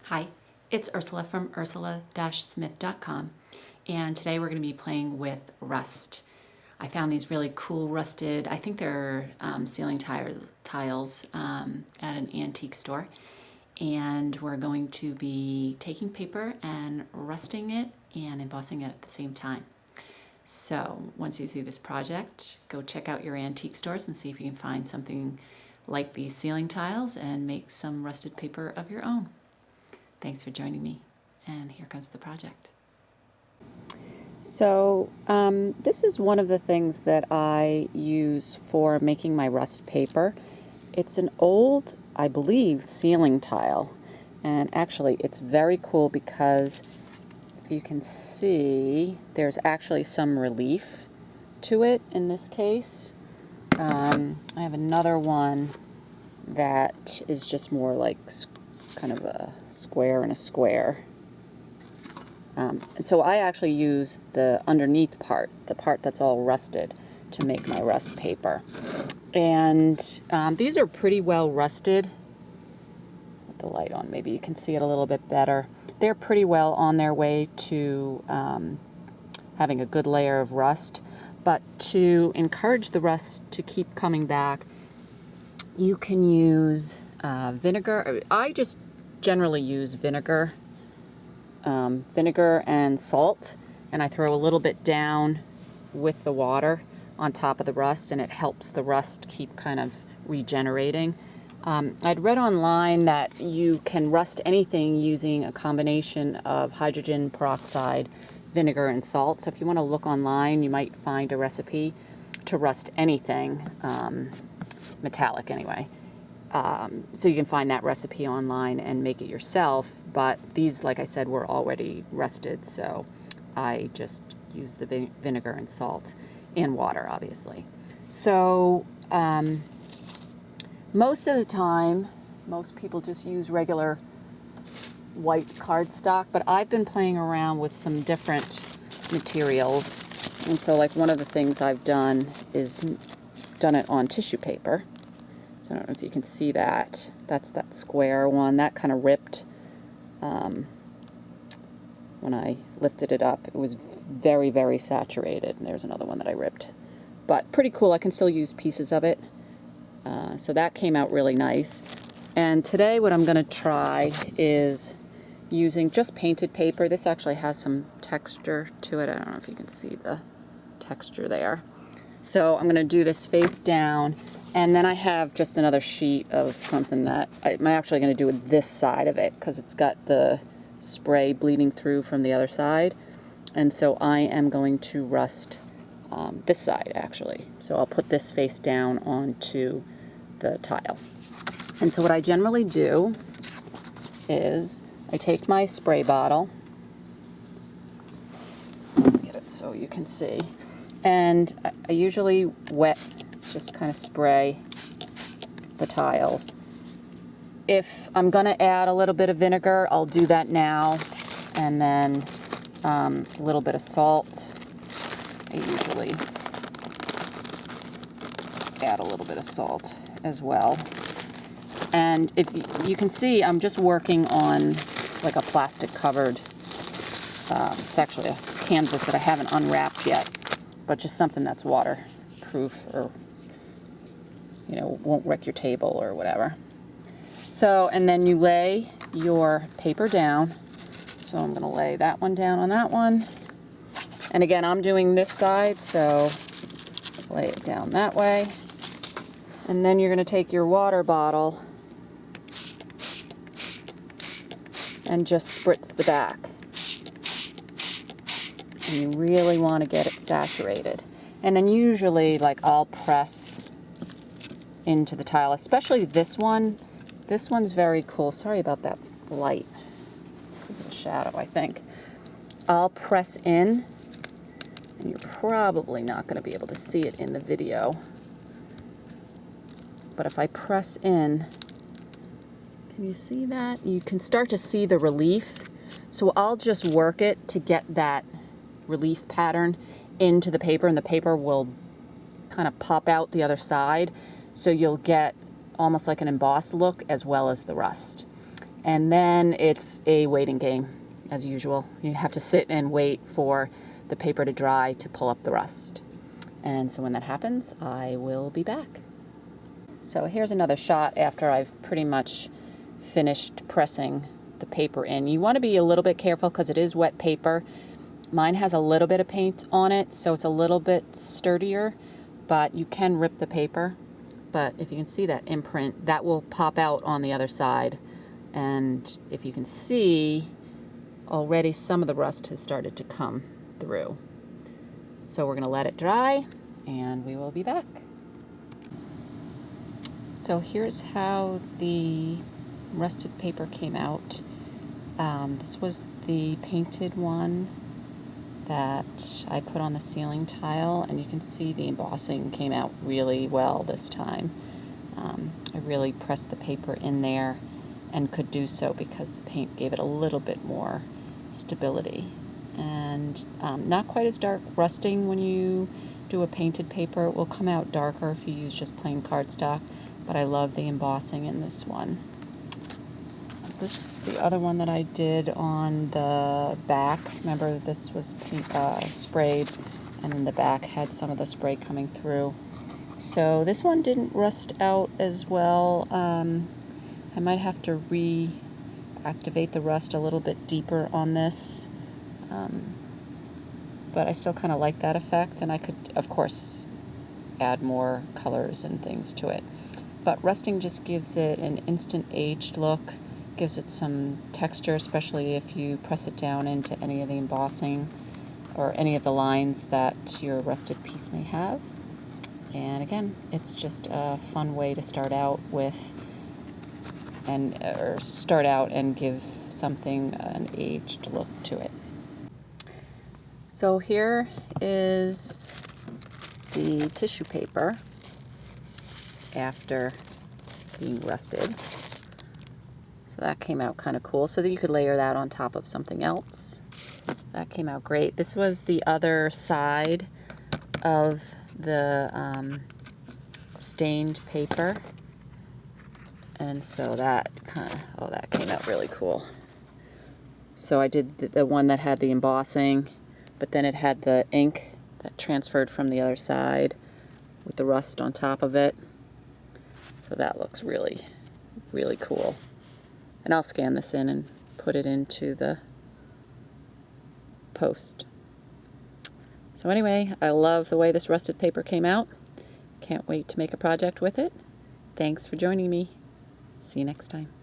Hi, it's Ursula from ursula-smith.com, and today we're going to be playing with rust. I found these really cool rusted, I think they're ceiling tiles at an antique store, and we're going to be taking paper and rusting it and embossing it at the same time. So once you see this project, go check out your antique stores and see if you can find something like these ceiling tiles and make some rusted paper of your own. Thanks for joining me, and here comes the project. So this is one of the things that I use for making my rust paper. It's an old, I believe, ceiling tile, and actually it's very cool because if you can see, there's actually some relief to it in this case. I have another one that is just more like kind of a square and a square. And so I actually use the underneath part, the part that's all rusted, to make my rust paper. And these are pretty well rusted. With the light on, maybe you can see it a little bit better. They're pretty well on their way to having a good layer of rust. But to encourage the rust to keep coming back, you can use vinegar. I just generally use vinegar and salt, and I throw a little bit down with the water on top of the rust, and it helps the rust keep kind of regenerating. I'd read online that you can rust anything using a combination of hydrogen peroxide, vinegar, and salt. So if you want to look online, you might find a recipe to rust anything, metallic anyway. So you can find that recipe online and make it yourself, but these, like I said, were already rusted, so I just use the vinegar and salt and water, obviously. So most of the time, most people just use regular white cardstock, but I've been playing around with some different materials, and so like one of the things I've done is done it on tissue paper. So I don't know if you can see that. That's that square one. That kind of ripped when I lifted it up. It was very, very saturated. And there's another one that I ripped. But pretty cool. I can still use pieces of it. So that came out really nice. And today what I'm going to try is using just painted paper. This actually has some texture to it. I don't know if you can see the texture there. So I'm going to do this face down. And then I have just another sheet of something that I'm actually going to do with this side of it because it's got the spray bleeding through from the other side. And so I am going to rust this side actually. So I'll put this face down onto the tile. And so what I generally do is I take my spray bottle, get it so you can see, and I usually just kind of spray the tiles. If I'm going to add a little bit of vinegar, I'll do that now, and then a little bit of salt. I usually add a little bit of salt as well. And if you can see, I'm just working on like a plastic covered, it's actually a canvas that I haven't unwrapped yet, but just something that's waterproof or won't wreck your table or whatever. So, and then you lay your paper down. So I'm going to lay that one down on that one. And again, I'm doing this side, so lay it down that way. And then you're going to take your water bottle and just spritz the back. And you really want to get it saturated. And then usually, like, I'll press into the tile, especially this one. This one's very cool. Sorry about that light. It's because of the shadow, I think. I'll press in, and you're probably not going to be able to see it in the video. But if I press in, can you see that? You can start to see the relief. So I'll just work it to get that relief pattern into the paper, and the paper will kind of pop out the other side. So you'll get almost like an embossed look as well as the rust. And then it's a waiting game, as usual. You have to sit and wait for the paper to dry to pull up the rust. And so when that happens, I will be back. So here's another shot after I've pretty much finished pressing the paper in. You want to be a little bit careful because it is wet paper. Mine has a little bit of paint on it, so it's a little bit sturdier, but you can rip the paper. But if you can see that imprint, that will pop out on the other side. And if you can see, already some of the rust has started to come through. So we're going to let it dry, and we will be back. So here's how the rusted paper came out. This was the painted one that I put on the ceiling tile, and you can see the embossing came out really well this time. I really pressed the paper in there and could do so because the paint gave it a little bit more stability. And not quite as dark rusting when you do a painted paper. It will come out darker if you use just plain cardstock, but I love the embossing in this one. This was the other one that I did on the back. Remember, this was sprayed, and then the back had some of the spray coming through. So this one didn't rust out as well. I might have to reactivate the rust a little bit deeper on this. But I still kind of like that effect, and I could, of course, add more colors and things to it. But rusting just gives it an instant aged look, gives it some texture, especially if you press it down into any of the embossing or any of the lines that your rusted piece may have. And again, it's just a fun way to start out with and give something an aged look to it. So here is the tissue paper after being rusted. So that came out kind of cool, so that you could layer that on top of something else. That came out great. This was the other side of the stained paper, and so that that came out really cool. So I did the one that had the embossing, but then it had the ink that transferred from the other side with the rust on top of it. So that looks really, really cool. And I'll scan this in and put it into the post. So anyway, I love the way this rusted paper came out. Can't wait to make a project with it. Thanks for joining me. See you next time.